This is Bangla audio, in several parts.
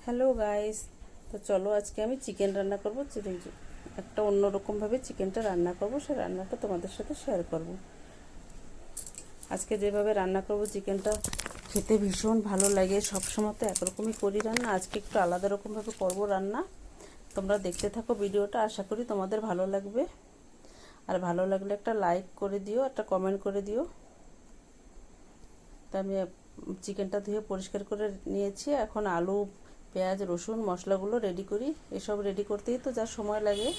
হ্যালো গাইস, তো চলো আজকে আমি চিকেন রান্না করব। একটা অন্যরকমভাবে চিকেনটা রান্না করব, সেই রান্নাটা তোমাদের সাথে শেয়ার করব। আজকে যেভাবে রান্না করব চিকেনটা খেতে ভীষণ ভালো লাগে। সবসময় তো একরকমই করি রান্না, আজকে একটু আলাদা রকমভাবে করব রান্না। তোমরা দেখতে থাকো ভিডিওটা, আশা করি তোমাদের ভালো লাগবে। আর ভালো লাগলে একটা লাইক করে দিও, একটা কমেন্ট করে দিও। তা আমি চিকেনটা ধুয়ে পরিষ্কার করে নিয়েছি। এখন আলু, পেঁয়াজ, রসুন, মশলাগুলো রেডি করি। এসব রেডি করতেই তো যা সময় লাগে।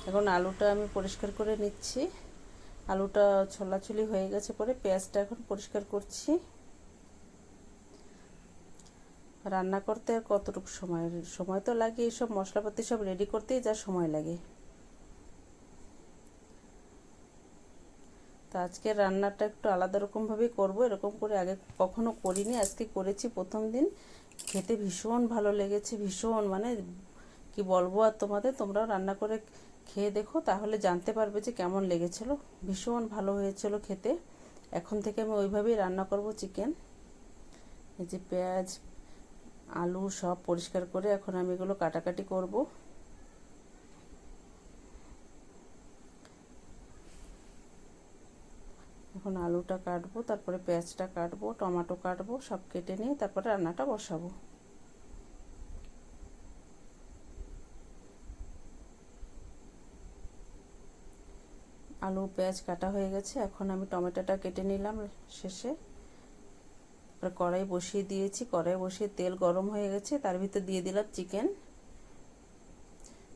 এখন আলুটা আমি পরিষ্কার করে নিচ্ছি। আলুটা ছোলাছুলি হয়ে গেছে, পরে পেঁয়াজটা এখন পরিষ্কার করছি। রান্না করতে আর কতটুকু সময় তো লাগে, এইসব মশলাপাতি সব রেডি করতেই যা সময় লাগে। তো আজকে রান্নাটা একটু আলাদা রকমভাবেই করব, এরকম করে আগে কখনো করিনি, আজকে করেছি প্রথম দিন। খেতে ভীষণ ভালো লেগেছে, ভীষণ, মানে কি বলবো আর তোমাদের। তোমরাও রান্না করে খেয়ে দেখো, তাহলে জানতে পারবে যে কেমন লেগেছিল। ভীষণ ভালো হয়েছিল খেতে। এখন থেকে আমি ওইভাবেই রান্না করব চিকেন। এই যে পেঁয়াজ, আলু সব পরিষ্কার করে এখন আমি এগুলো কাটাকাটি করব। এখন আলুটা কাটবো, তারপরে পেঁয়াজটা কাটবো, টমেটো কাটবো, সব কেটে নিয়ে তারপরে রান্নাটা বসাবো। আলু পেঁয়াজ কাটা হয়ে গেছে, এখন আমি টমেটোটা কেটে নিলাম শেষে। কড়াই বসিয়ে দিয়েছি, কড়াই বসিয়ে তেল গরম হয়ে গেছে, তার ভিতর দিয়ে দিলাম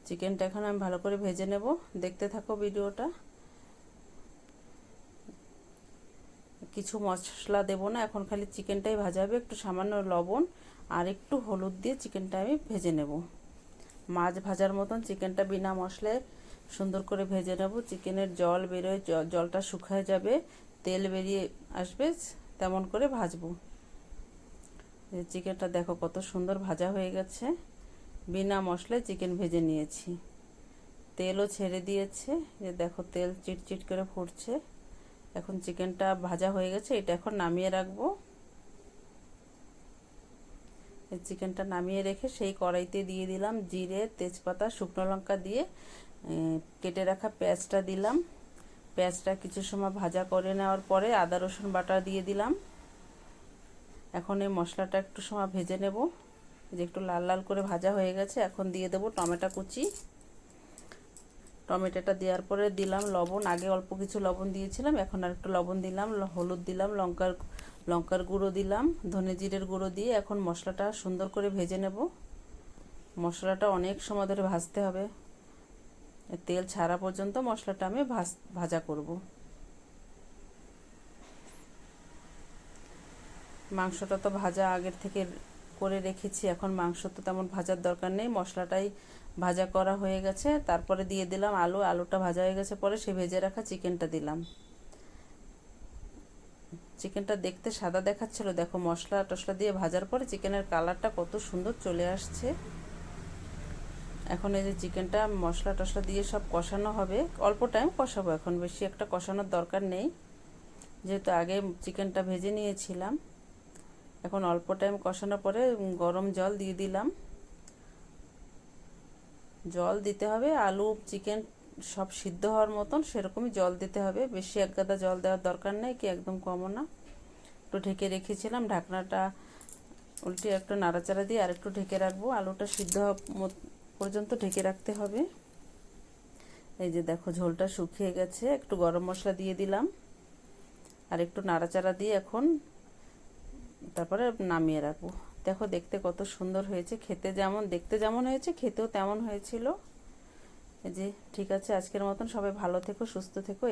চিকেনটা এখন আমি ভালো করে ভেজে নেব। দেখতে থাকো ভিডিওটা। কিছু মশলা দেব না, এখন খালি চিকেনটাই ভাজা হবে। একটু সামান্য লবণ আর একটু হলুদ দিয়ে চিকেনটা আমি ভেজে নেব। মাছ ভাজার মতন চিকেনটা বিনা মশলায় সুন্দর করে ভেজে নেব। চিকেনের জল বেরোয়, জলটা শুকায় যাবে, তেল বেরিয়ে আসবে, তেমন করে ভাজবো। চিকেনটা দেখো কত সুন্দর ভাজা হয়ে গেছে। বিনা মশলায় চিকেন ভেজে নিয়েছি, তেলও ছেড়ে দিয়েছে। যে দেখো তেল চিটচিট করে ফুটছে। এখন চিকেনটা ভাজা হয়ে গেছে, এটা এখন নামিয়ে রাখবো। চিকেনটা নামিয়ে রেখে সেই কড়াইতে দিয়ে দিলাম জিরে, তেজপাতা, শুকনো লঙ্কা দিয়ে কেটে রাখা পেঁয়াজটা দিলাম। পেঁয়াজটা কিছু সময় ভাজা করে নেওয়ার পরে আদা রসুন বাটা দিয়ে দিলাম। এখন এই মশলাটা একটু সময় ভেজে নেব। যে একটু লাল লাল করে ভাজা হয়ে গেছে, এখন দিয়ে দেবো টমেটো কুচি। টমেটোটা দেওয়ার পরে দিলাম লবণ, আগে অল্প কিছু লবণ দিয়েছিলাম, এখন আর একটু লবণ দিলাম, হলুদ দিলাম, লঙ্কার গুঁড়ো দিলাম, ধনে জিরের গুঁড়ো দিয়ে এখন মশলাটা সুন্দর করে ভেজে নেব। মশলাটা অনেক সময় ধরে ভাজতে হবে, তেল ছাড়া পর্যন্ত মশলাটা আমি ভাজা করব। মাংসটা তো ভাজা আগের থেকে করে রেখেছি, এখন মাংস তো তেমন ভাজার দরকার নেই, মশলাটাই ভাজা করা হয়ে গেছে। তারপরে দিয়ে দিলাম আলুটা ভাজা হয়ে গেছে, পরে সে ভেজে রাখা চিকেনটা দিলাম। চিকেনটা দেখতে সাদা দেখাচ্ছিল, দেখো মশলা টশলা দিয়ে ভাজার পরে চিকেনের কালারটা কত সুন্দর চলে আসছে। এখন এই যে চিকেনটা মশলা টশলা দিয়ে সব কষানো হবে, অল্প টাইম কষাবো, এখন বেশি একটা কষানোর দরকার নেই, যেহেতু আগে চিকেনটা ভেজে নিয়েছিলাম। এখন অল্প টাইম কষানোর পরে গরম জল দিয়ে দিলাম। জল দিতে হবে, আলু চিকেন সব সিদ্ধ হওয়ার মতন সেরকমই জল দিতে হবে, বেশি এক গাদা জল দেওয়ার দরকার নেই, কি একদম কমও না। একটু ঢেকে রেখেছিলাম, ঢাকনাটা উল্টে একটু নাড়াচাড়া দিয়ে আর একটু ঢেকে রাখবো। আলুটা সিদ্ধ পর্যন্ত ঢেকে রাখতে হবে। এই যে দেখো ঝোলটা শুকিয়ে গেছে, একটু গরম মশলা দিয়ে দিলাম আর একটু নাড়াচাড়া দিয়ে এখন তারপরে নামিয়ে রাখবো। দেখো দেখতে কত সুন্দর হয়েছে, খেতে যেমন দেখতে যেমন হয়েছে খেতেও তেমন হয়েছিল। এই যে ঠিক আছে, আজকের মতন সবাই ভালো থেকো, সুস্থ থেকো।